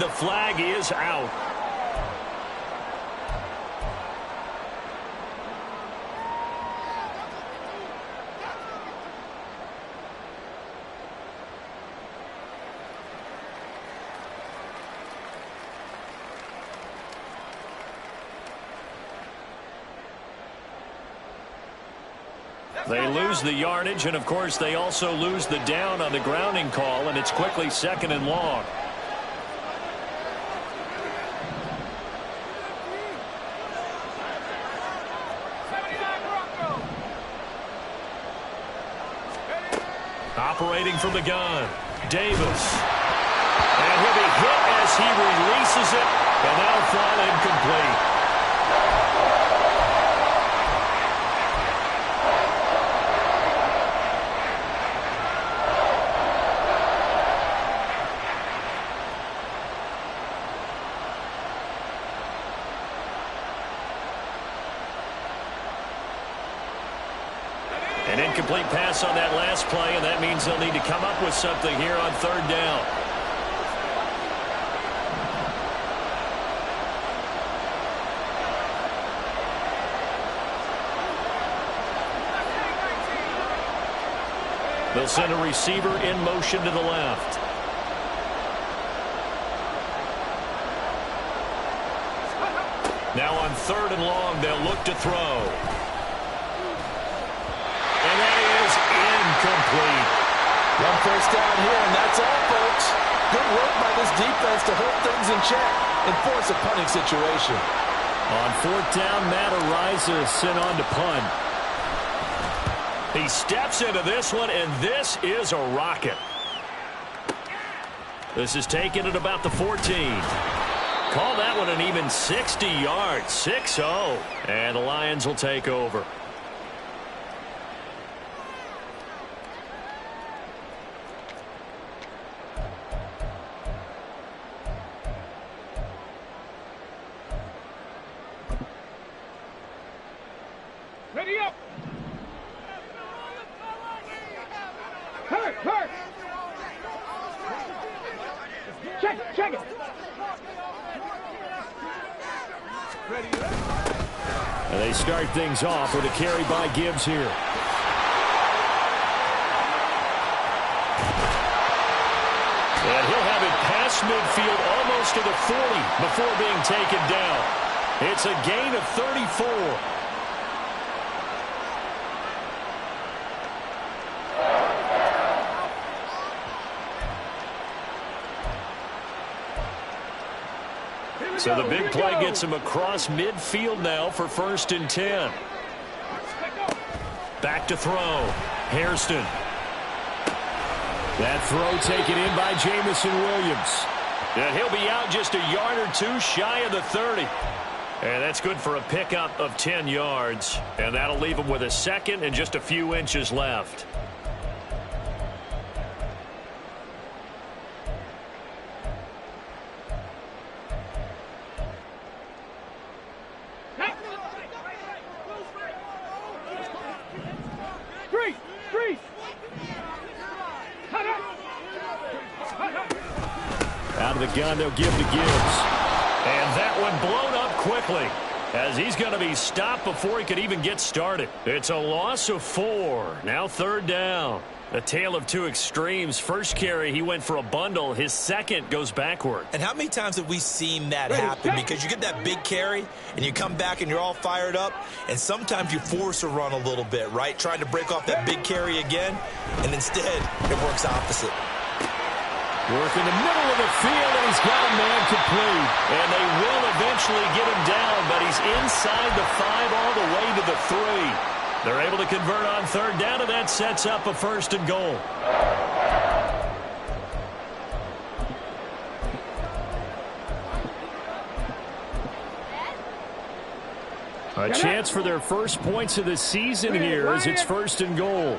the flag is out. They lose the yardage, and of course they also lose the down on the grounding call, and it's quickly 2nd and long. Operating from the gun, Davis. And he'll be hit as he releases it, and that'll fall incomplete. An incomplete pass on that last play, and that means they'll need to come up with something here on 3rd down. They'll send a receiver in motion to the left. Now on 3rd and long, they'll look to throw. Complete. 1 first down here, and that's all, folks. Good work by this defense to hold things in check and force a punting situation. On 4th down, Matt Ariza sent on to punt. He steps into this one, and this is a rocket. This is taken at about the 14. Call that one an even 60 yards, 6-0. And the Lions will take over. Ready up! Hurt! Check it! Ready up! And they start things off with a carry by Gibbs here. And he'll have it past midfield almost to the 40 before being taken down. It's a gain of 34. So the big play gets him across midfield now for 1st and 10. Back to throw. Hairston. That throw taken in by Jamison Williams. And he'll be out just a yard or two shy of the 30. And that's good for a pickup of 10 yards. And that'll leave him with a 2nd and just a few inches left. Out of the gun, they'll give to Gibbs. And that one blown up quickly as he's going to be stopped before he could even get started. It's a loss of 4. Now 3rd down. A tale of two extremes. First carry, he went for a bundle. His second goes backward. And how many times have we seen that happen? Because you get that big carry, and you come back and you're all fired up, and sometimes you force a run a little bit, right? Trying to break off that big carry again, and instead it works opposite. Work in the middle of the field, and he's got a man complete. And they will eventually get him down, but he's inside the 5 all the way to the 3. They're able to convert on 3rd down, and that sets up a 1st and goal. A chance for their first points of the season here as it's 1st and goal.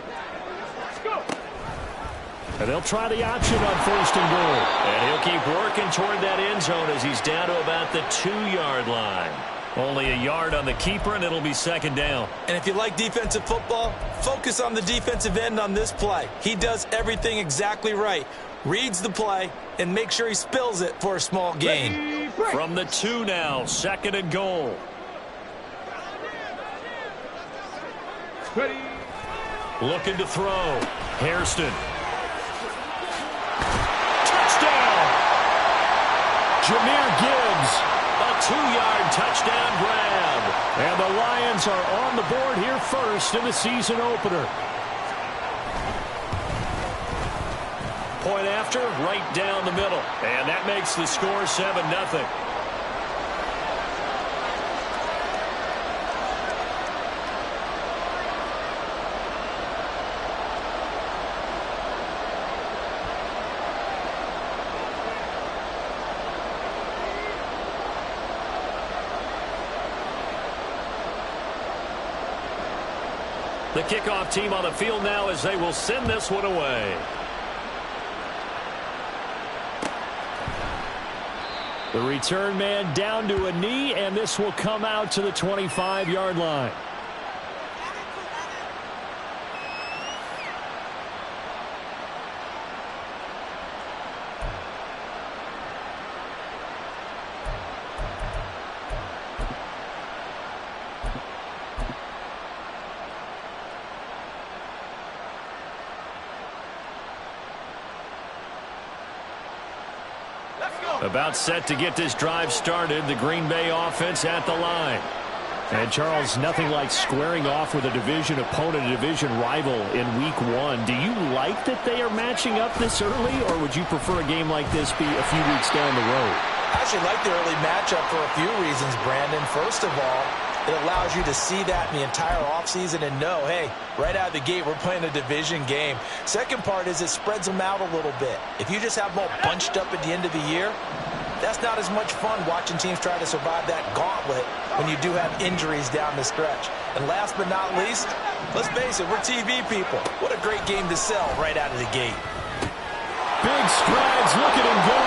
And they'll try the option on 1st and goal. And he'll keep working toward that end zone as he's down to about the 2-yard line. Only a yard on the keeper, and it'll be second down. And if you like defensive football, focus on the defensive end on this play. He does everything exactly right. Reads the play and make sure he spills it for a small gain. From the 2 now, second and goal. Ready. Looking to throw. Hairston. Touchdown! Jahmyr Gibbs, a 2-yard touchdown grab. And the Lions are on the board here first in the season opener. Point after, right down the middle. And that makes the score 7-0. The kickoff team on the field now as they will send this one away. The return man down to a knee, and this will come out to the 25-yard line. About set to get this drive started. The Green Bay offense at the line. And, Charles, nothing like squaring off with a division opponent, a division rival in Week 1. Do you like that they are matching up this early, or would you prefer a game like this be a few weeks down the road? I actually like the early matchup for a few reasons, Brandon. First of all, it allows you to see that in the entire offseason and know, hey, right out of the gate, we're playing a division game. Second part is it spreads them out a little bit. If you just have them all bunched up at the end of the year, that's not as much fun watching teams try to survive that gauntlet when you do have injuries down the stretch. And last but not least, let's face it, we're TV people. What a great game to sell right out of the gate. Big strides, look at him go.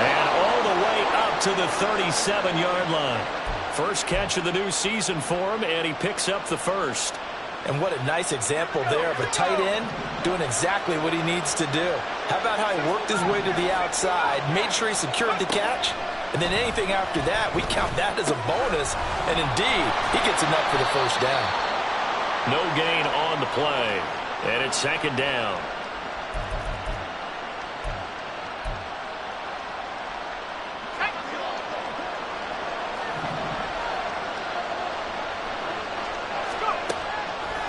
And all the way up to the 37-yard line. First catch of the new season for him, and he picks up the first. And what a nice example there of a tight end doing exactly what he needs to do. How about how he worked his way to the outside, made sure he secured the catch, and then anything after that, we count that as a bonus. And indeed, he gets enough for the first down. No gain on the play, and it's second down.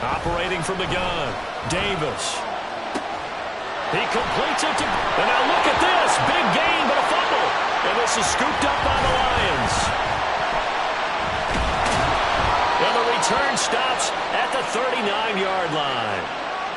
Operating from the gun, Davis. He completes it to, and now look at this. Big gain, but a fumble. And this is scooped up by the Lions. And the return stops at the 39-yard line.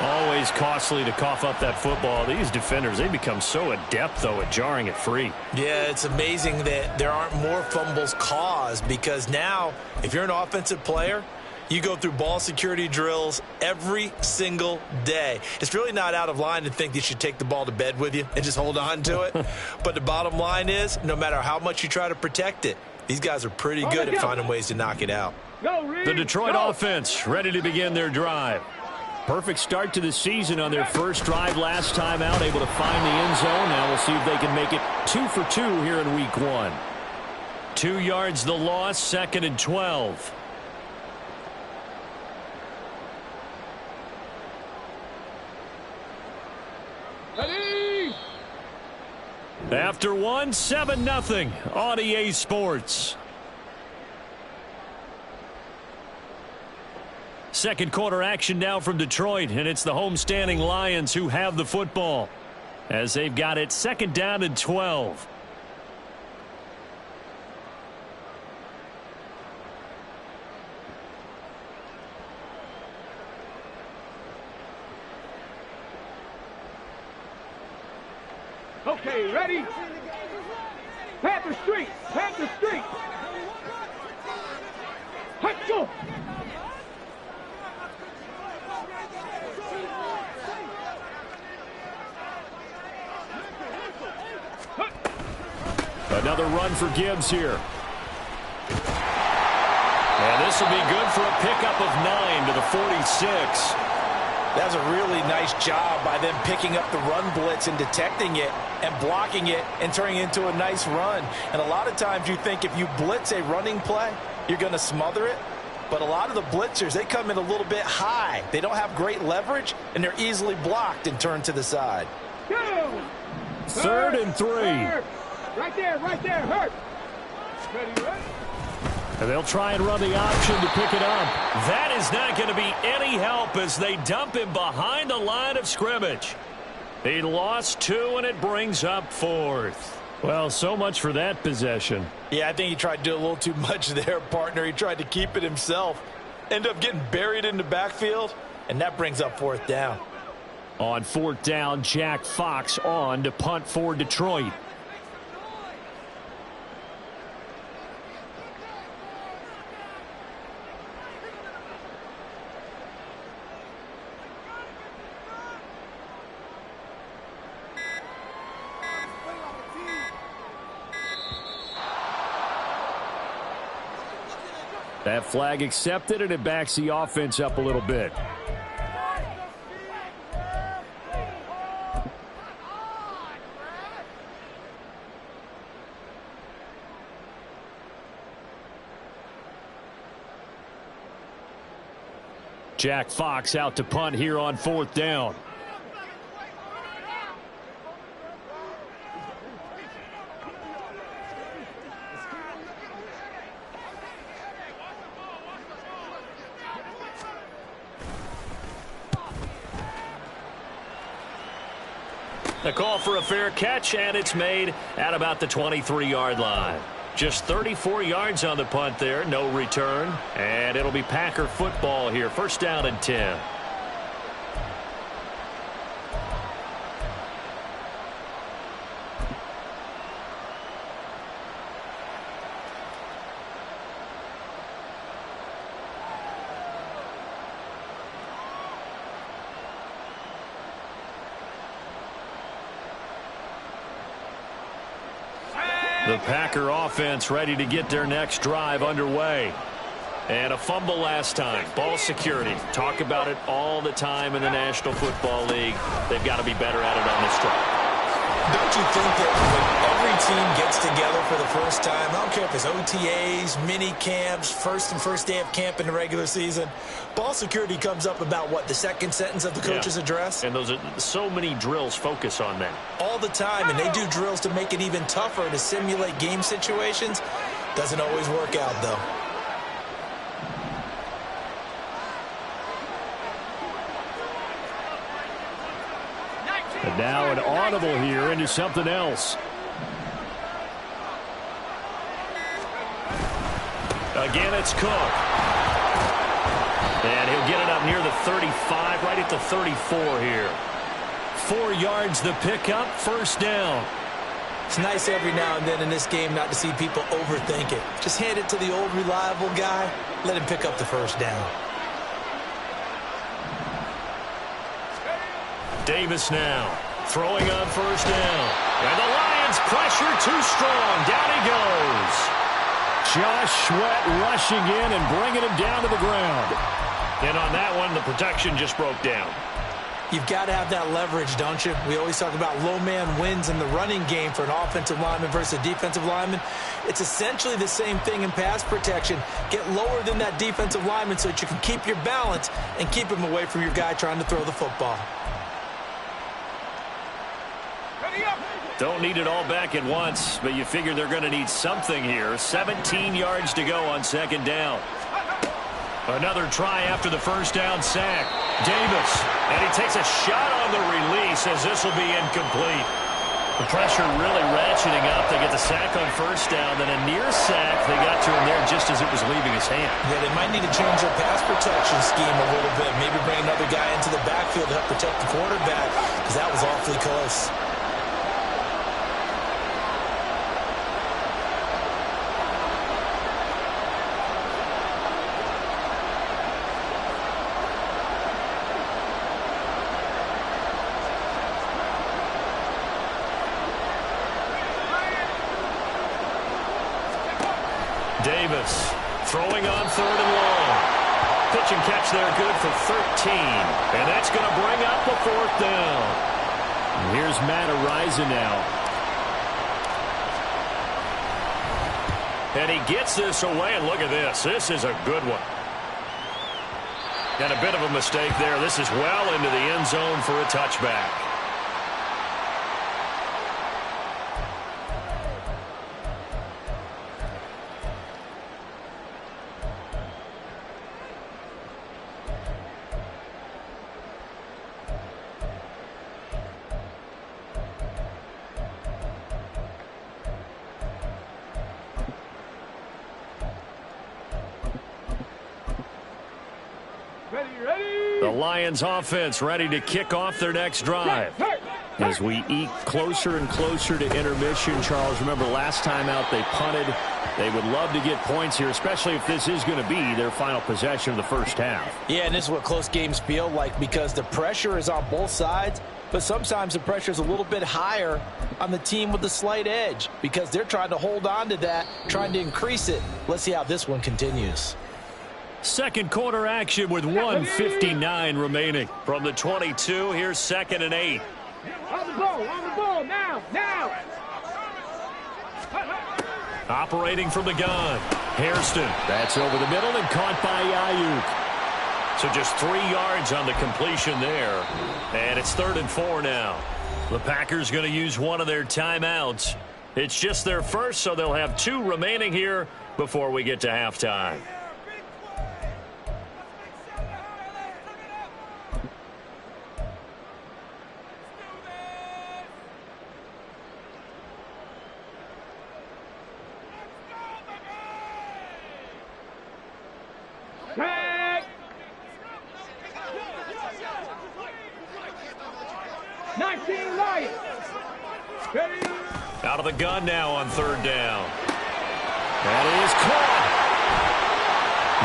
Always costly to cough up that football. These defenders, they become so adept, though, at jarring it free. Yeah, it's amazing that there aren't more fumbles caused, because now, if you're an offensive player, you go through ball security drills every single day. It's really not out of line to think you should take the ball to bed with you and just hold on to it. But the bottom line is, no matter how much you try to protect it, these guys are pretty good at finding ways to knock it out. The Detroit offense ready to begin their drive. Perfect start to the season on their first drive last time out, able to find the end zone. Now we'll see if they can make it 2 for 2 here in Week 1. 2 yards the loss, second and 12. Ready. After one, 7-0 on EA Sports. Second quarter action now from Detroit, and it's the homestanding Lions who have the football as they've got it second down and 12. Okay, ready? Panther Street! Panther Street! Let's go! Another run for Gibbs here. this will be good for a pickup of 9 to the 46. That's a really nice job by them picking up the run blitz and detecting it and blocking it and turning it into a nice run. And a lot of times you think if you blitz a running play, you're going to smother it. But a lot of the blitzers, they come in a little bit high. They don't have great leverage, and they're easily blocked and turned to the side. Third and 3. Right there, hurt. Ready, ready? And they'll try and run the option to pick it up. That is not going to be any help as they dump him behind the line of scrimmage. He lost 2, and it brings up 4th. Well, so much for that possession. Yeah, I think he tried to do a little too much there, partner. He tried to keep it himself. Ended up getting buried in the backfield, and that brings up 4th down. On 4th down, Jack Fox on to punt for Detroit. That flag accepted, and it backs the offense up a little bit. Jack Fox out to punt here on 4th down. The call for a fair catch, and it's made at about the 23-yard line. Just 34 yards on the punt there, no return. And it'll be Packer football here, 1st down and 10. The Packer offense ready to get their next drive underway. And a fumble last time. Ball security. Talk about it all the time in the National Football League. They've got to be better at it on this drive. Don't you think that when every team gets together for the first time, I don't care if it's OTAs, mini camps, first day of camp in the regular season, ball security comes up about, what, the second sentence of the coach's address? And those are so many drills focus on that. All the time, and they do drills to make it even tougher to simulate game situations. Doesn't always work out, though. And now an audible here into something else. Again, it's Cook. And he'll get it up near the 35, right at the 34 here. 4 yards the pickup, 1st down. It's nice every now and then in this game not to see people overthink it. Just hand it to the old reliable guy. Let him pick up the 1st down. Davis now, throwing on 1st down. And the Lions pressure too strong. Down he goes. Josh Sweat rushing in and bringing him down to the ground. And on that one, the protection just broke down. You've got to have that leverage, don't you? We always talk about low man wins in the running game for an offensive lineman versus a defensive lineman. It's essentially the same thing in pass protection. Get lower than that defensive lineman so that you can keep your balance and keep him away from your guy trying to throw the football. Don't need it all back at once, but you figure they're going to need something here. 17 yards to go on 2nd down. Another try after the 1st down sack. Davis, and he takes a shot on the release as this will be incomplete. The pressure really ratcheting up. They get the sack on 1st down, then a near sack. They got to him there just as it was leaving his hand. Yeah, they might need to change their pass protection scheme a little bit. Maybe bring another guy into the backfield to help protect the quarterback, because that was awfully close. Davis Throwing on 3rd and long. Pitch and catch there good for 13. And that's going to bring up the 4th down. And here's Matt Araiza now. And he gets this away, and look at this. This is a good one. And a bit of a mistake there. This is well into the end zone for a touchback. The Lions offense ready to kick off their next drive. As we eke closer and closer to intermission, Charles, remember last time out they punted. They would love to get points here, especially if this is going to be their final possession of the first half. Yeah, and this is what close games feel like because the pressure is on both sides, but sometimes the pressure is a little bit higher on the team with the slight edge because they're trying to hold on to that, trying to increase it. Let's see how this one continues. Second quarter action with 1:59 remaining. From the 22, here's 2nd and 8. On the ball, now. Operating from the gun. Hairston. That's over the middle and caught by Ayuk. So just 3 yards on the completion there. And it's 3rd and 4 now. The Packers going to use one of their timeouts. It's just their first, so they'll have 2 remaining here before we get to halftime. Out of the gun now on 3rd down. That is caught.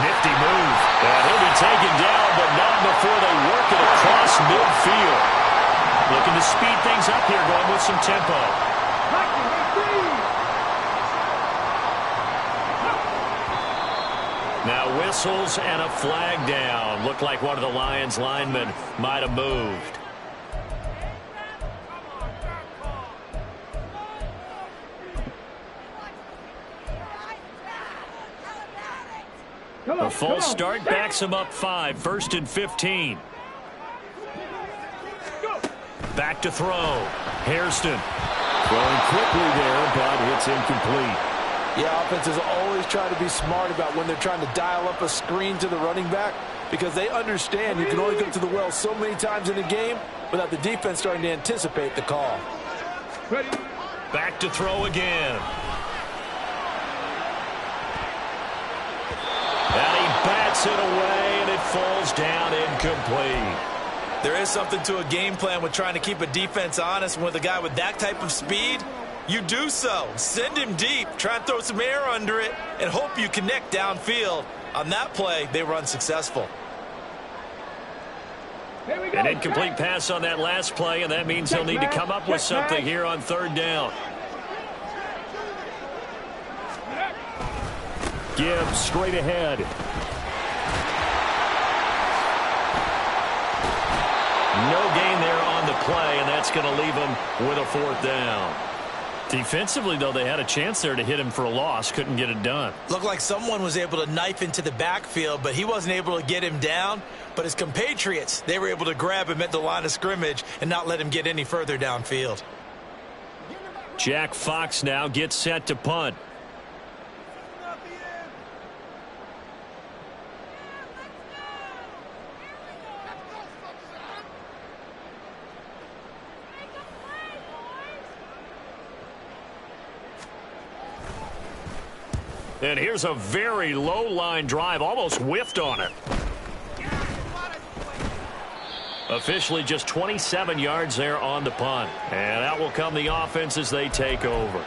Nifty move. And he'll be taken down, but not before they work it across midfield. Looking to speed things up here, going with some tempo. Now whistles and a flag down. Looked like one of the Lions linemen might have moved. A full start backs him up 5. 1st and 15. Back to throw. Hairston. Throwing quickly there, but it's incomplete. Yeah, offenses always try to be smart about when they're trying to dial up a screen to the running back because they understand you can only go to the well so many times in a game without the defense starting to anticipate the call. Back to throw again. And he bats it away, and it falls down incomplete. There is something to a game plan with trying to keep a defense honest. With a guy with that type of speed, you do so. Send him deep, try and throw some air under it, and hope you connect downfield. On that play, they were unsuccessful. An incomplete pass on that last play, and that means he'll need to come up with something here on 3rd down. Gibbs straight ahead. No gain there on the play, and that's going to leave him with a 4th down. Defensively, though, they had a chance there to hit him for a loss. Couldn't get it done. Looked like someone was able to knife into the backfield, but he wasn't able to get him down. But his compatriots, they were able to grab him at the line of scrimmage and not let him get any further downfield. Jack Fox now gets set to punt. And here's a very low line drive, almost whiffed on it. Officially just 27 yards there on the punt. And out will come the offense as they take over.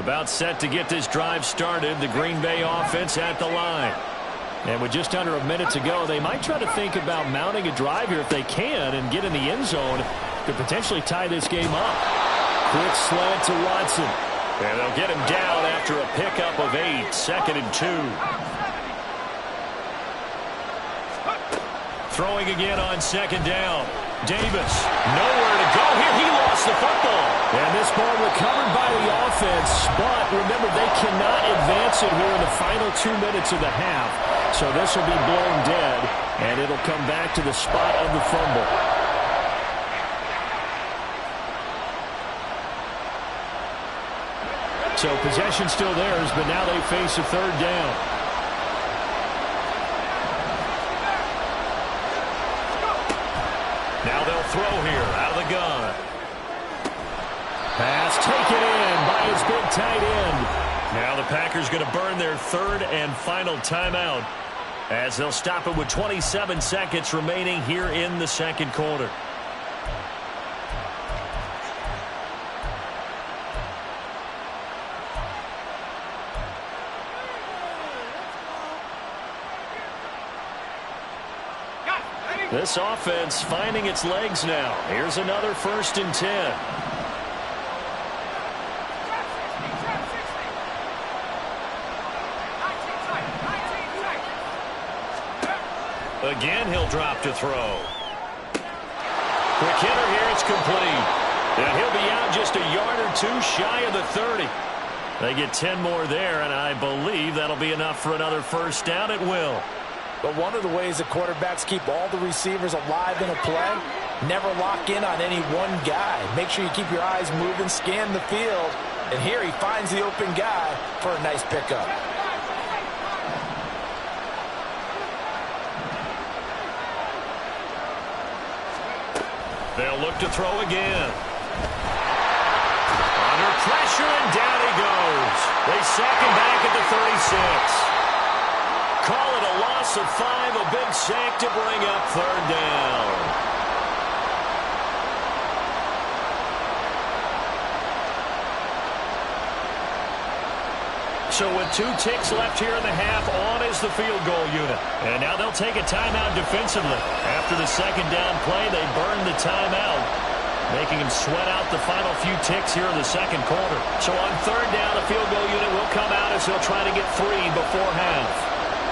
About set to get this drive started. The Green Bay offense at the line. And with just under a minute to go, they might try to think about mounting a drive here if they can and get in the end zone. Could potentially tie this game up. Quick slant to Watson. And they'll get him down after a pickup of 8. 2nd and 2. Throwing again on 2nd down. Davis, nowhere to go here. He lost the football. And this ball recovered by the offense. But remember, they cannot advance it here in the final 2 minutes of the half. So this will be blown dead, and it'll come back to the spot of the fumble. So possession still theirs, but now they face a 3rd down. Now they'll throw here out of the gun. Pass taken in by his big tight end. Now the Packers going to burn their 3rd and final timeout as they'll stop it with 27 seconds remaining here in the 2nd quarter. This offense finding its legs now. Here's another 1st and 10. Again, he'll drop to throw. Quick hitter here, it's complete. And he'll be out just a yard or 2 shy of the 30. They get 10 more there, and I believe that'll be enough for another 1st down. It will. But one of the ways that quarterbacks keep all the receivers alive in a play, never lock in on any one guy. Make sure you keep your eyes moving, scan the field. And here he finds the open guy for a nice pickup. They'll look to throw again. Under pressure, and down he goes. They sack him back at the 36. Call it a loss of 5, a big sack to bring up 3rd down. So with 2 ticks left here in the half, on is the field goal unit. And now they'll take a timeout defensively. After the 2nd down play, they burn the timeout, making him sweat out the final few ticks here in the 2nd quarter. So on 3rd down, the field goal unit will come out as they'll try to get 3 before half.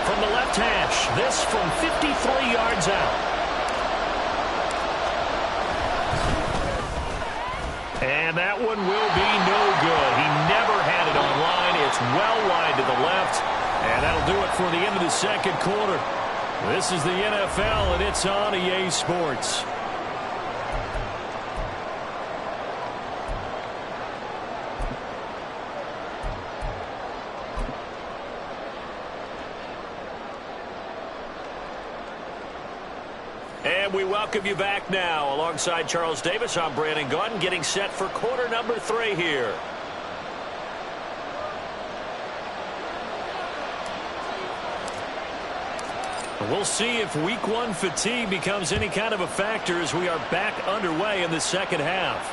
From the left hash, this from 53 yards out. And that one will be no good. He never had it on line. It's well wide to the left. And that'll do it for the end of the 2nd quarter. This is the NFL, and it's on EA Sports. And we welcome you back now. Alongside Charles Davis, I'm Brandon Gaudin, getting set for quarter number 3 here. We'll see if week 1 fatigue becomes any kind of a factor as we are back underway in the 2nd half.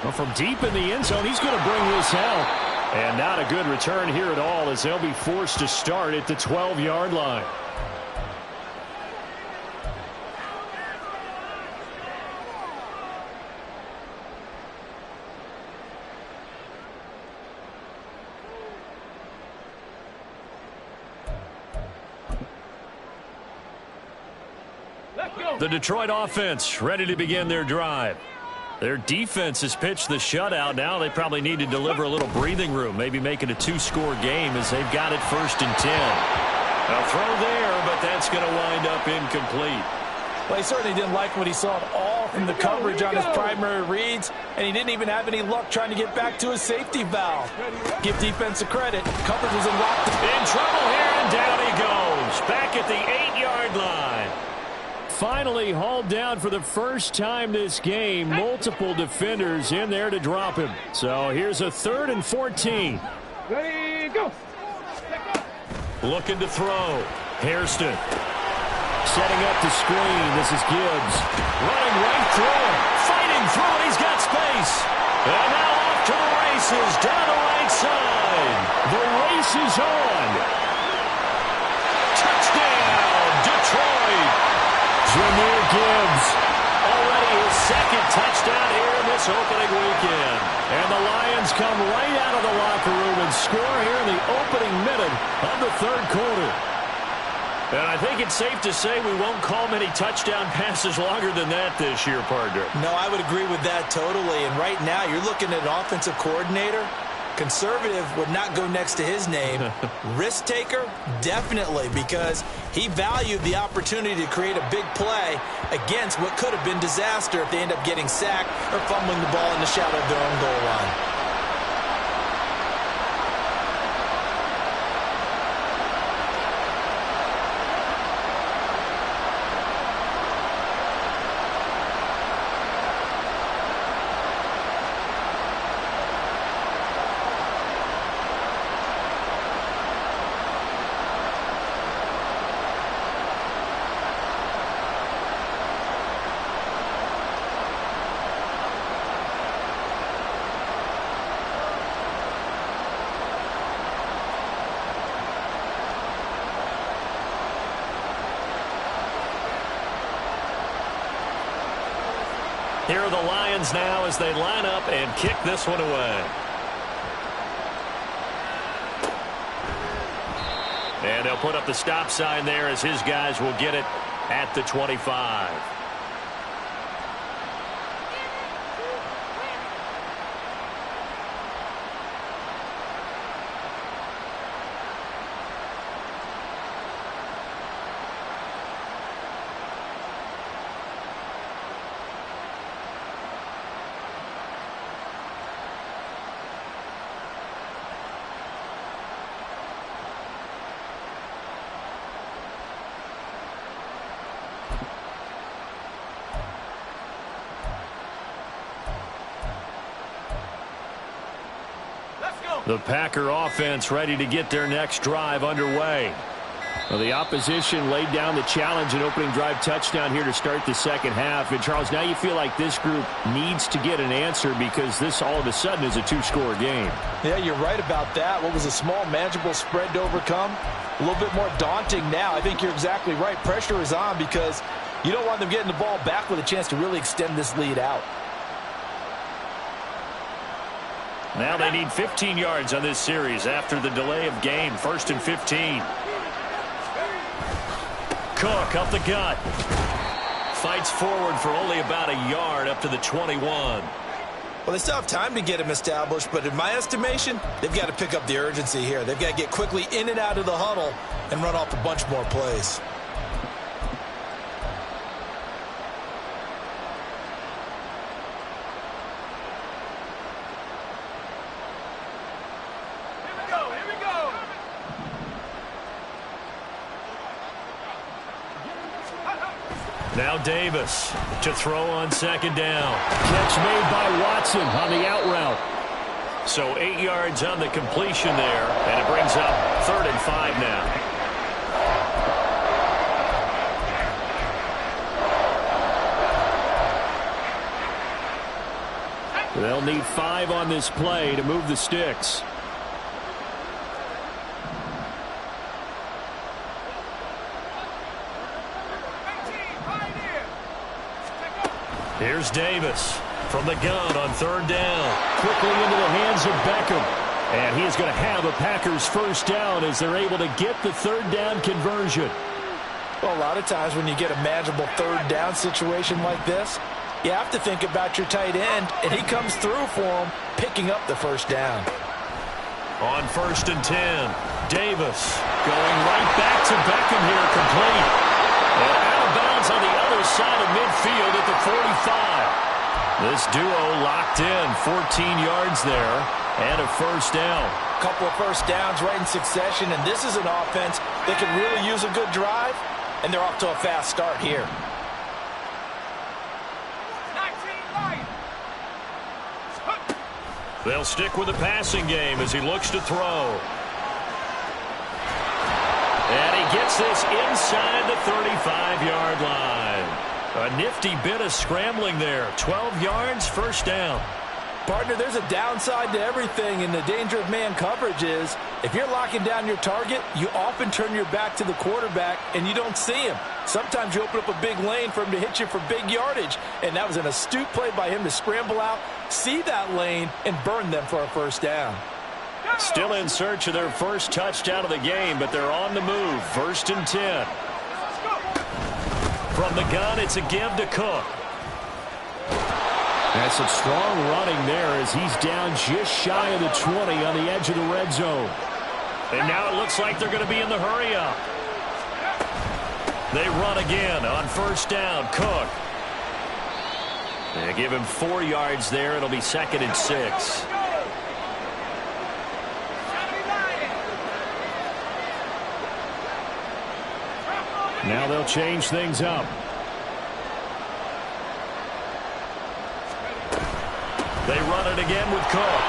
Well, from deep in the end zone, he's going to bring this out. And not a good return here at all as they'll be forced to start at the 12-yard line. The Detroit offense ready to begin their drive. Their defense has pitched the shutout. Now they probably need to deliver a little breathing room, maybe make it a 2-score game as they've got it 1st and 10. A throw there, but that's going to wind up incomplete. Well, he certainly didn't like what he saw at all from the coverage on his primary reads, and he didn't even have any luck trying to get back to his safety valve. Give defense a credit. Coverage was unlocked. In trouble here, and down he goes. Back at the 8-yard line. Finally hauled down for the first time this game. Multiple defenders in there to drop him. So here's a 3rd and 14. Ready, go. Looking to throw. Hairston. Setting up the screen. This is Gibbs. Running right through him. Fighting through it. He's got space. And now off to the races down the right side. The race is on. Touchdown, Detroit. Jahmyr Gibbs, already his second touchdown here in this opening weekend. And the Lions come right out of the locker room and score here in the opening minute of the third quarter. And I think it's safe to say we won't call many touchdown passes longer than that this year, partner. No, I would agree with that totally. And right now, you're looking at an offensive coordinator. Conservative would not go next to his name. Risk taker, definitely, because he valued the opportunity to create a big play against what could have been disaster if they end up getting sacked or fumbling the ball in the shadow of their own goal line. Here are the Lions now as they line up and kick this one away. And they'll put up the stop sign there as his guys will get it at the 25. The Packer offense ready to get their next drive underway. Well, the opposition laid down the challenge and opening drive touchdown here to start the second half. And, Charles, now you feel like this group needs to get an answer because this all of a sudden is a two-score game. Yeah, you're right about that. What was a small, manageable spread to overcome? A little bit more daunting now. I think you're exactly right. Pressure is on because you don't want them getting the ball back with a chance to really extend this lead out. Now they need 15 yards on this series after the delay of game. 1st and 15. Cook up the gut. Fights forward for only about a yard up to the 21. Well, they still have time to get him established, but in my estimation, they've got to pick up the urgency here. They've got to get quickly in and out of the huddle and run off a bunch more plays. Now Davis to throw on second down. Catch made by Watson on the out route. So 8 yards on the completion there, and it brings up 3rd and 5 now. They'll need 5 on this play to move the sticks. Here's Davis from the gun on 3rd down. Quickly into the hands of Beckham. And he is going to have a Packers first down as they're able to get the 3rd down conversion. Well, a lot of times when you get a manageable 3rd down situation like this, you have to think about your tight end, and he comes through for him, picking up the first down. On 1st and 10, Davis going right back to Beckham here, complete. And out of bounds on the other side of midfield at the 45. This duo locked in, 14 yards there, and a first down. A couple of first downs right in succession, and this is an offense that can really use a good drive, and they're off to a fast start here. They'll stick with the passing game as he looks to throw. And he gets this inside the 35-yard line. A nifty bit of scrambling there. 12 yards, first down. Partner, there's a downside to everything, and the danger of man coverage is if you're locking down your target, you often turn your back to the quarterback and you don't see him. Sometimes you open up a big lane for him to hit you for big yardage, and that was an astute play by him to scramble out, see that lane, and burn them for a first down. Still in search of their first touchdown of the game, but they're on the move. 1st and 10. From the gun, it's a give to Cook. That's some strong running there as he's down just shy of the 20 on the edge of the red zone. And now it looks like they're going to be in the hurry-up. They run again on 1st down. Cook. They give him 4 yards there. It'll be 2nd and 6. Now they'll change things up. They run it again with Cook.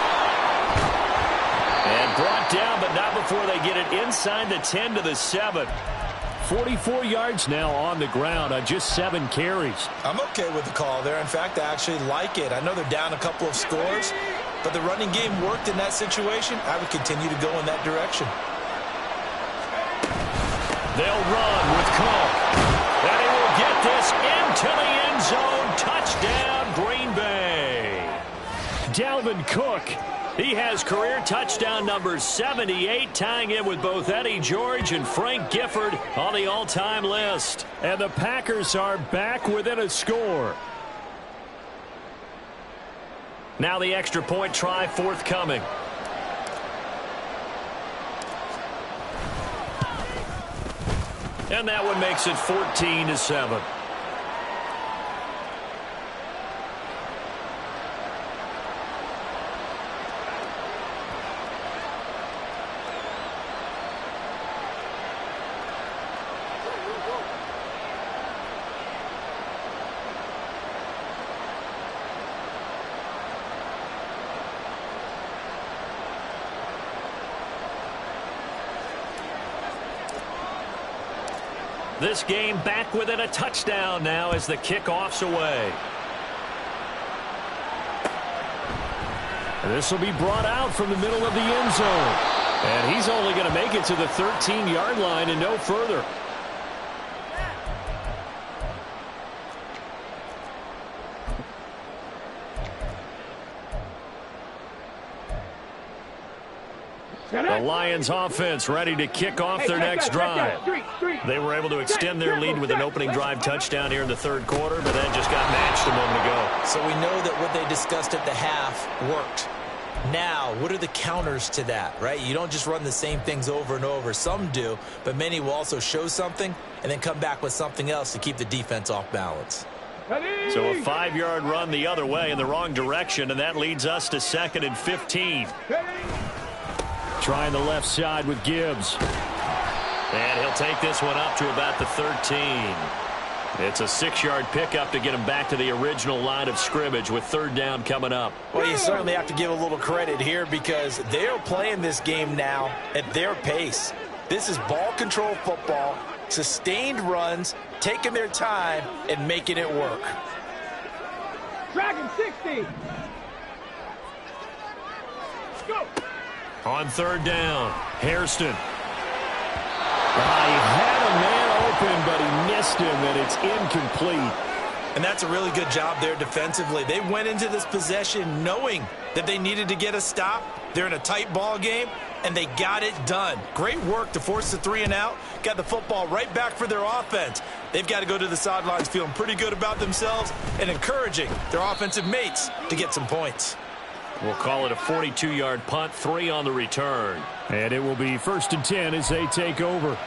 And brought down, but not before they get it inside the 10 to the 7. 44 yards now on the ground on just 7 carries. I'm okay with the call there. In fact, I actually like it. I know they're down a couple of scores, but the running game worked in that situation. I would continue to go in that direction. They'll run with Cook. And he will get this into the end zone. Touchdown, Green Bay. Dalvin Cook, he has career touchdown number 78, tying in with both Eddie George and Frank Gifford on the all-time list. And the Packers are back within a score. Now the extra point try forthcoming. And that one makes it 14 to 7. This game back within a touchdown now as the kickoff's away. This will be brought out from the middle of the end zone. And he's only going to make it to the 13-yard line and no further. The Lions offense ready to kick off their next drive. They were able to extend their lead with an opening drive touchdown here in the 3rd quarter, but that just got matched a moment ago. So we know that what they discussed at the half worked. Now, what are the counters to that, right? You don't just run the same things over and over. Some do, but many will also show something and then come back with something else to keep the defense off balance. So a 5-yard run the other way in the wrong direction, and that leads us to 2nd and 15. Trying the left side with Gibbs. And he'll take this one up to about the 13. It's a 6-yard pickup to get him back to the original line of scrimmage with 3rd down coming up. Well, you certainly have to give a little credit here because they're playing this game now at their pace. This is ball control football, sustained runs, taking their time and making it work. Dragon 60. Go. On 3rd down, Hairston. He had a man open, but he missed him, and it's incomplete. And that's a really good job there defensively. They went into this possession knowing that they needed to get a stop. They're in a tight ball game, and they got it done. Great work to force the 3 and out. Got the football right back for their offense. They've got to go to the sidelines feeling pretty good about themselves and encouraging their offensive mates to get some points. We'll call it a 42-yard punt, 3 on the return. And it will be 1st and 10 as they take over.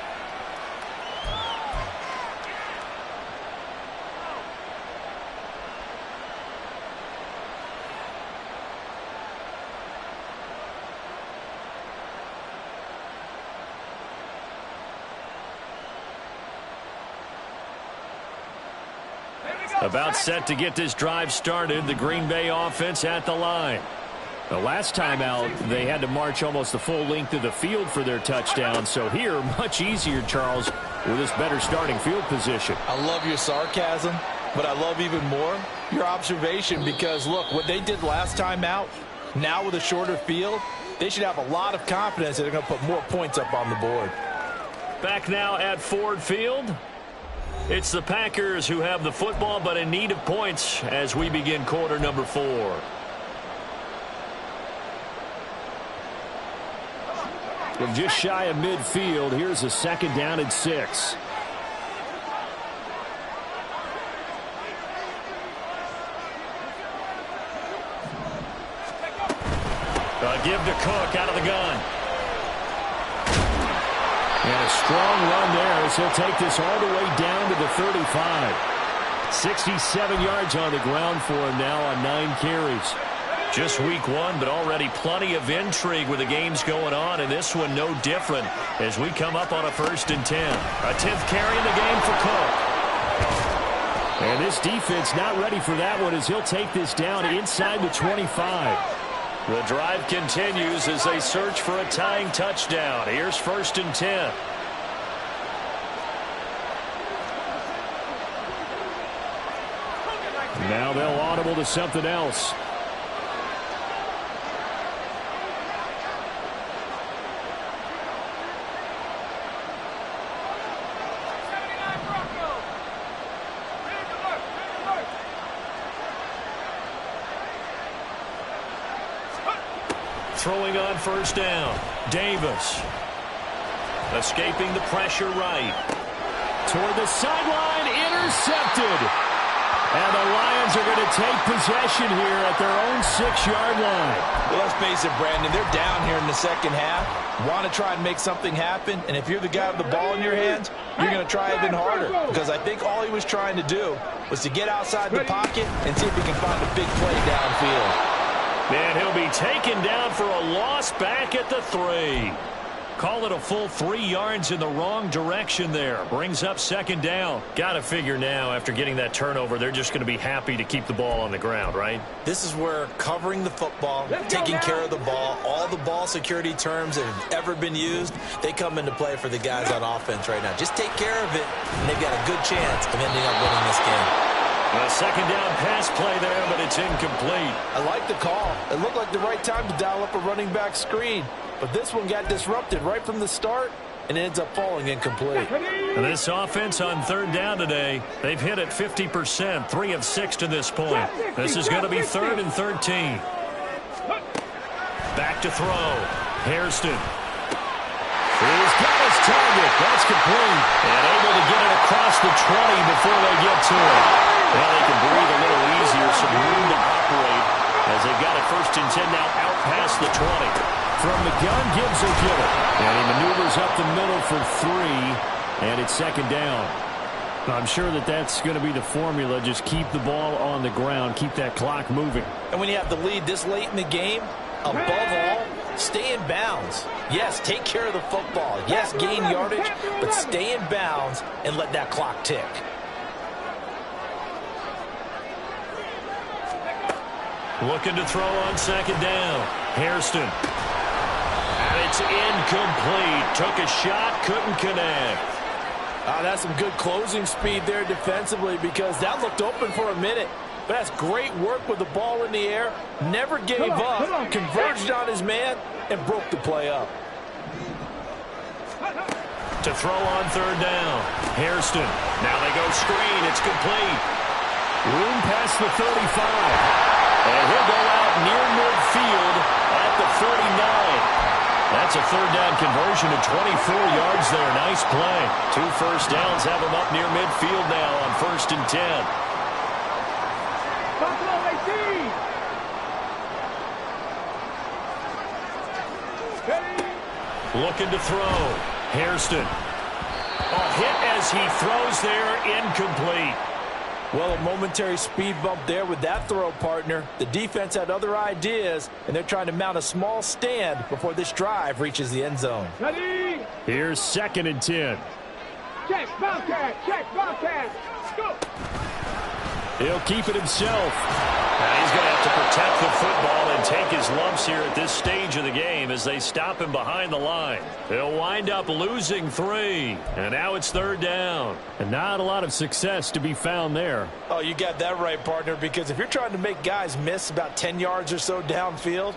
About set to get this drive started. The Green Bay offense at the line. The last time out, they had to march almost the full length of the field for their touchdown. So here, much easier, Charles, with this better starting field position. I love your sarcasm, But I love even more your observation because, look, what they did last time out, now with a shorter field, they should have a lot of confidence that they're going to put more points up on the board. Back now at Ford Field. It's the Packers who have the football but in need of points as we begin quarter number 4. From just shy of midfield, here's a 2nd down and 6. A give to Cook out of the gun. And a strong run there as he'll take this all the way down to the 35. 67 yards on the ground for him now on 9 carries. Just week 1, but already plenty of intrigue with the games going on, and this one no different as we come up on a 1st and 10. A 10th carry in the game for Cook. And this defense not ready for that one as he'll take this down inside the 25. The drive continues as they search for a tying touchdown. Here's 1st and 10. Now they'll audible to something else. Throwing on 1st down. Davis. Escaping the pressure right. Toward the sideline. Intercepted. And the Lions are going to take possession here at their own 6-yard line. Well, let's face it, Brandon. They're down here in the 2nd half. Want to try and make something happen. And if you're the guy with the ball in your hands, you're going to try even harder. Because I think all he was trying to do was to get outside the pocket and see if he can find a big play downfield. And he'll be taken down for a loss back at the 3. Call it a full 3 yards in the wrong direction there. Brings up 2nd down. Got to figure now after getting that turnover, they're just going to be happy to keep the ball on the ground, right? This is where covering the football, taking care of the ball, all the ball security terms that have ever been used, they come into play for the guys on offense right now. Just take care of it, and they've got a good chance of ending up winning this game. A 2nd down pass play there, but it's incomplete. I like the call. It looked like the right time to dial up a running back screen. But this one got disrupted right from the start and ends up falling incomplete. And this offense on 3rd down today, they've hit it 50%, 3 of 6 to this point. This is going to be 3rd and 13. Back to throw. Hairston. He's got his target. That's complete. And able to get it across the 20 before they get to it. Well, they can breathe a little easier, some room to operate as they've got it 1st and 10 now out past the 20. From the gun, Gibbs will get it. And he maneuvers up the middle for 3, and it's 2nd down. I'm sure that that's going to be the formula. Just keep the ball on the ground, keep that clock moving. And when you have the lead this late in the game, above all, stay in bounds. Yes, take care of the football. Yes, gain yardage, but stay in bounds and let that clock tick. Looking to throw on 2nd down. Hairston. And it's incomplete. Took a shot, couldn't connect. That's some good closing speed there defensively because that looked open for a minute. But that's great work with the ball in the air. Never gave up, converged on his man, and broke the play up. To throw on 3rd down. Hairston. Now they go screen. It's complete. Room past the 35. And he'll go out near midfield at the 49. That's a 3rd down conversion of 24 yards there. Nice play. 2 first downs have him up near midfield now on 1st and 10. Looking to throw. Hairston. A hit as he throws there, incomplete. Well, a momentary speed bump there with that throw, partner. The defense had other ideas, and they're trying to mount a small stand before this drive reaches the end zone. Ready? Here's 2nd and 10. Check, Bobcat, Go. He'll keep it himself. Now he's going to have to protect the football and take his lumps here at this stage of the game as they stop him behind the line. They'll wind up losing 3, and now it's 3rd down. And not a lot of success to be found there. Oh, you got that right, partner, because if you're trying to make guys miss about 10 yards or so downfield,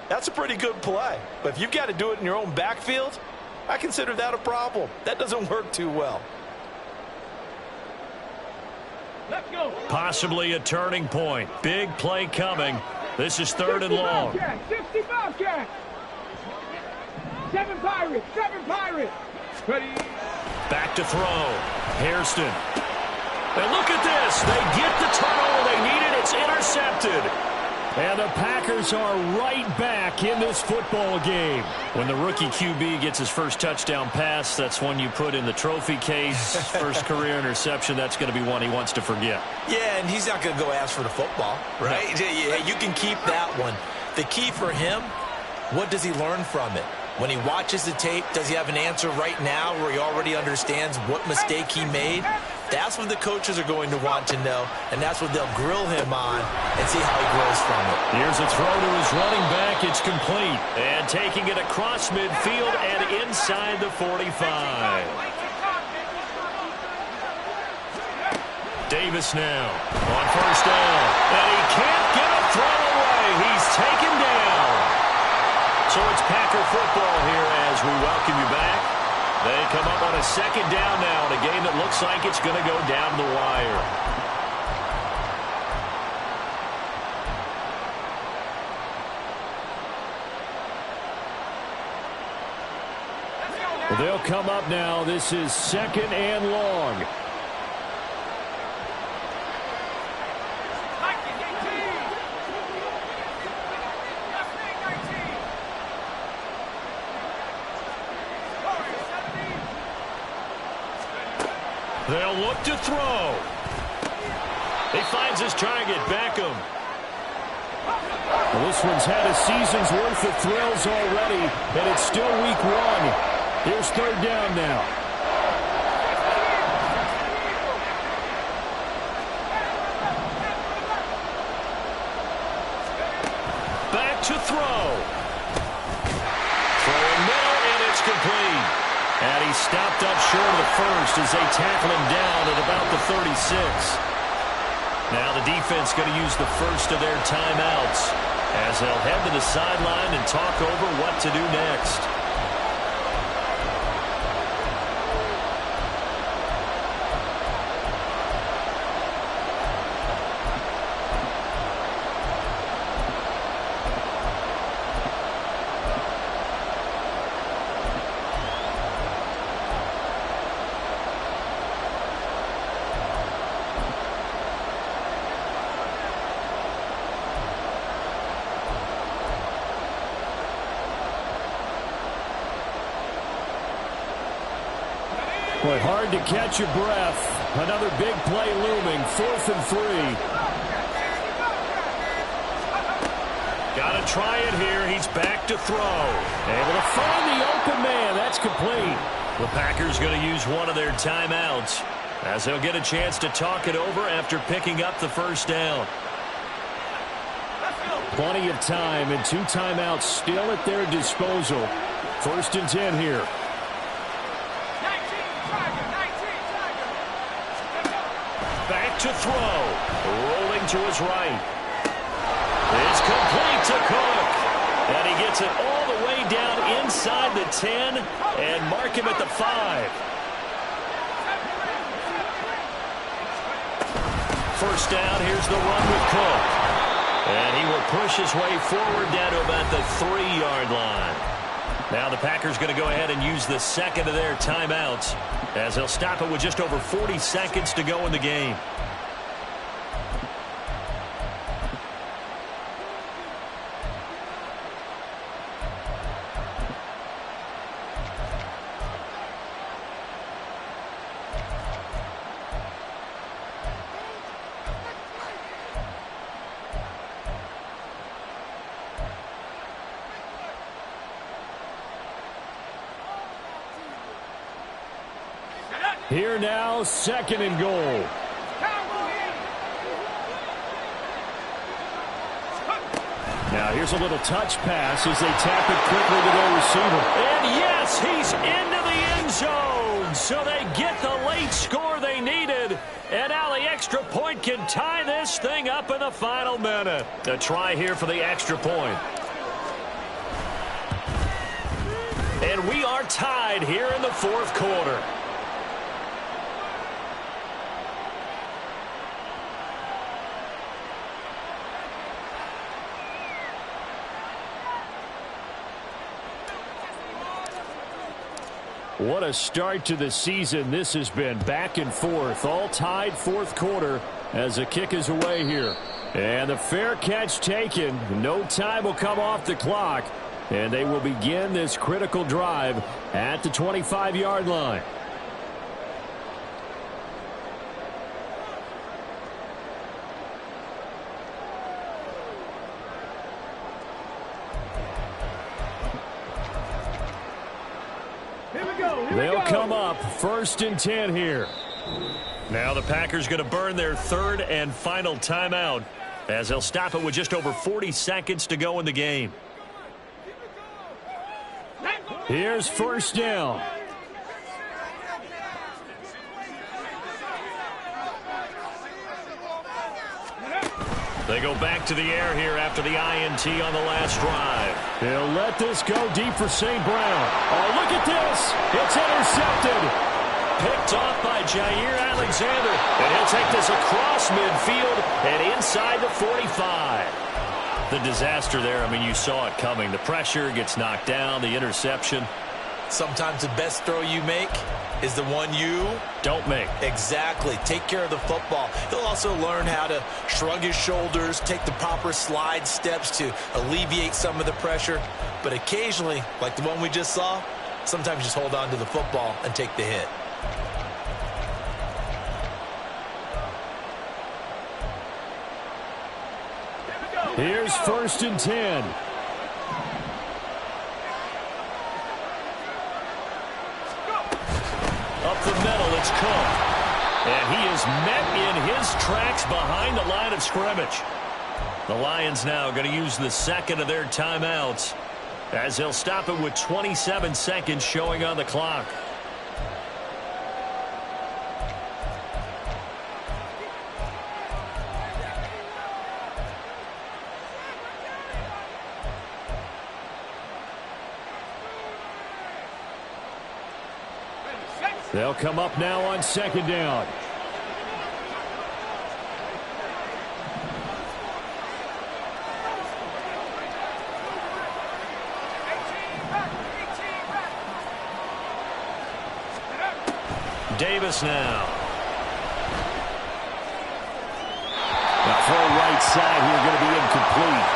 that's a pretty good play. But if you've got to do it in your own backfield, I consider that a problem. That doesn't work too well. Let's go. Possibly a turning point. Big play coming. This is 3rd and long. 60 Bobcats. 7 Pirates. 7 Pirates. Ready. Back to throw. Hairston. And look at this. They get the turnover they needed. It's intercepted. And the Packers are right back in this football game. When the rookie QB gets his first touchdown pass, that's one you put in the trophy case. First career interception, that's going to be one he wants to forget. Yeah, and he's not going to go ask for the football, right? No. Yeah, you can keep that one. The key for him, what does he learn from it? When he watches the tape, does he have an answer right now where he already understands what mistake he made? That's what the coaches are going to want to know, and that's what they'll grill him on and see how he grows from it. Here's a throw to his running back. It's complete. And taking it across midfield and inside the 45. Davis now on 1st down. And he can't get a throw away. He's taken down. So it's Packer football here as we welcome you back. They come up on a 2nd down now in a game that looks like it's going to go down the wire. Well, they'll come up now. This is 2nd and long. They'll look to throw. He finds his target, Beckham. Well, this one's had a season's worth of thrills already, and it's still week 1. Here's 3rd down now. Back to throw. Throwing middle, and it's complete. And he stopped up short of the first as they tackle him down at about the 36. Now the defense going to use the first of their timeouts as they'll head to the sideline and talk over what to do next. Boy, hard to catch your breath. Another big play looming. 4th and 3. Got to try it here. He's back to throw. Able to find the open man. That's complete. The Packers going to use one of their timeouts as they'll get a chance to talk it over after picking up the 1st down. Plenty of time and 2 timeouts still at their disposal. 1st and 10 here. Back to throw. Rolling to his right. It's complete to Cook. And he gets it all the way down inside the 10 and mark him at the 5. 1st down. Here's the run with Cook. And he will push his way forward down to about the 3-yard line. Now the Packers going to go ahead and use the 2nd of their timeouts as they'll stop it with just over 40 seconds to go in the game. Here now, 2nd and goal. Now here's a little touch pass as they tap it quickly to their receiver. And yes, he's into the end zone. So they get the late score they needed. And now the extra point can tie this thing up in the final minute. A try here for the extra point. And we are tied here in the fourth quarter. What a start to the season this has been. Back and forth, all tied fourth quarter as the kick is away here. And the fair catch taken. No time will come off the clock. And they will begin this critical drive at the 25-yard line. They'll come up 1st and 10 here. Now the Packers going to burn their third and final timeout as they'll stop it with just over 40 seconds to go in the game. Here's 1st down. They go back to the air here after the INT on the last drive. He'll let this go deep for St. Brown. Oh, look at this. It's intercepted. Picked off by Jair Alexander. And he'll take this across midfield and inside the 45. The disaster there, I mean, you saw it coming. The pressure gets knocked down, the interception. Sometimes the best throw you make is the one you don't make. Exactly. Take care of the football. He'll also learn how to shrug his shoulders, take the proper slide steps to alleviate some of the pressure. But occasionally, like the one we just saw, sometimes just hold on to the football and take the hit. Here's 1st and 10. Up the middle, it's Cook. And he is met in his tracks behind the line of scrimmage. The Lions now going to use the second of their timeouts as they'll stop it with 27 seconds showing on the clock. They'll come up now on 2nd down. Davis now. The throw right side here going to be incomplete.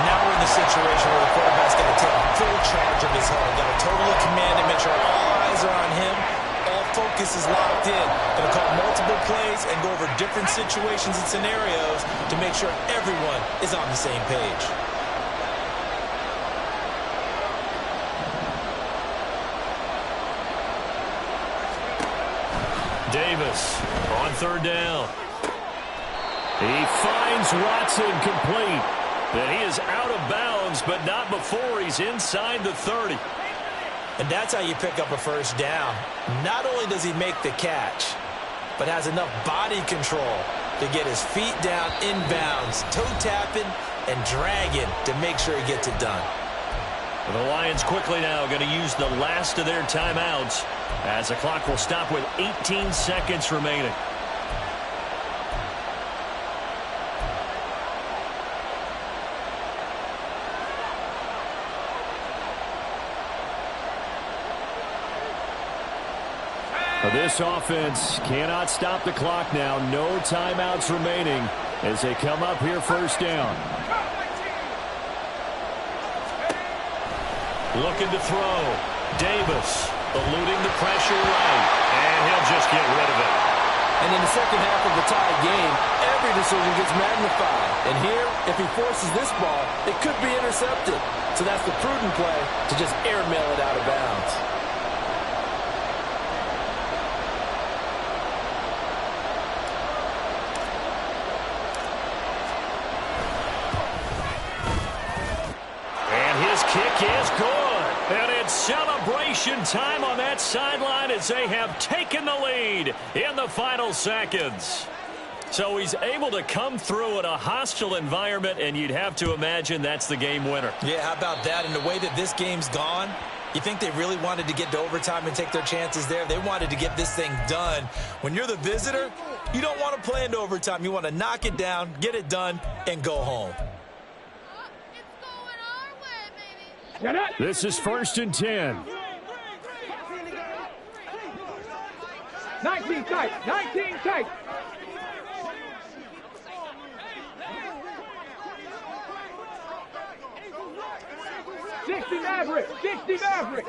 Now we're in the situation where the quarterback's going to take full charge of his home. Got to totally command and make sure all eyes are on him. All focus is locked in. Going to call multiple plays and go over different situations and scenarios to make sure everyone is on the same page. Davis on 3rd down. He finds Watson complete. And he is out of bounds, but not before he's inside the 30. And that's how you pick up a 1st down. Not only does he make the catch, but has enough body control to get his feet down inbounds, toe tapping and dragging to make sure he gets it done. The Lions quickly now going to use the last of their timeouts as the clock will stop with 18 seconds remaining. This offense cannot stop the clock now. No timeouts remaining as they come up here 1st down. Looking to throw. Davis eluding the pressure right. And he'll just get rid of it. And in the second half of the tied game, every decision gets magnified. And here, if he forces this ball, it could be intercepted. So that's the prudent play to just airmail it out of bounds. it's celebration time on that sideline as they have taken the lead in the final seconds. So he's able to come through in a hostile environment, and you'd have to imagine that's the game winner. Yeah, how about that? And the way that this game's gone, you think they really wanted to get to overtime and take their chances there? They wanted to get this thing done. When you're the visitor, you don't want to play into overtime. You want to knock it down, get it done, and go home. This is 1st and 10. 19 tight. 19 tight. '60 Maverick. 60 Maverick.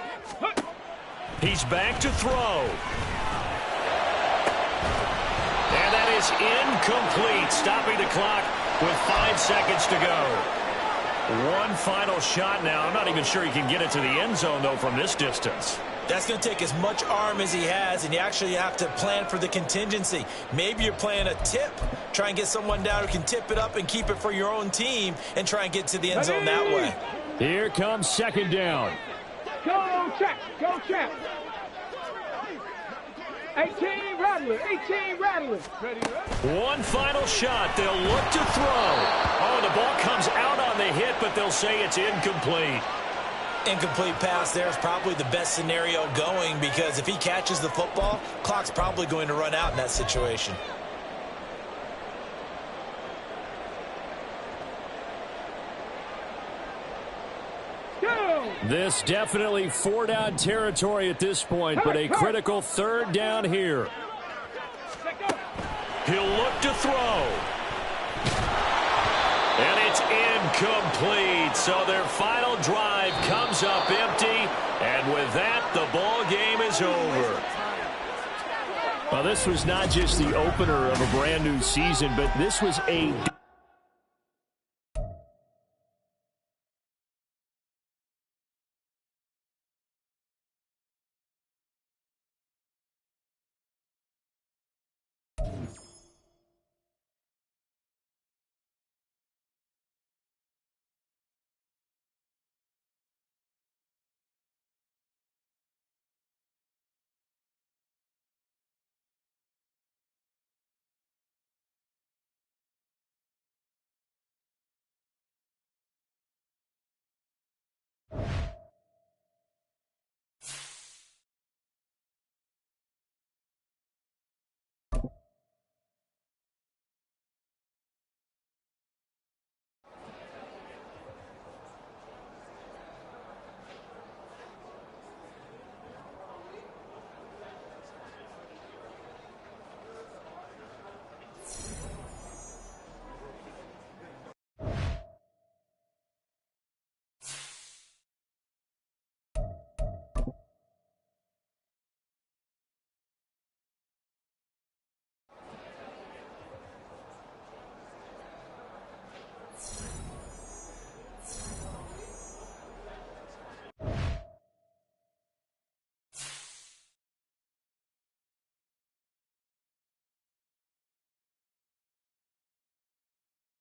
He's back to throw. And that is incomplete, stopping the clock with 5 seconds to go. One final shot now. I'm not even sure he can get it to the end zone, though, from this distance. That's going to take as much arm as he has, and you actually have to plan for the contingency. Maybe you're playing a tip. Try and get someone down who can tip it up and keep it for your own team and try and get to the end zone that way. Here comes 2nd down. Go, Champ. Go, Champ. 18 Rattler. 18 Rattler. One final shot. They'll look to throw. Oh, the ball comes out on the hit, but they'll say it's incomplete. Incomplete pass there is probably the best scenario going, because if he catches the football, clock's probably going to run out in that situation. This definitely 4-down territory at this point, but a critical 3rd down here. He'll look to throw. And it's incomplete. So their final drive comes up empty. And with that, the ball game is over. Well, this was not just the opener of a brand new season, but this was a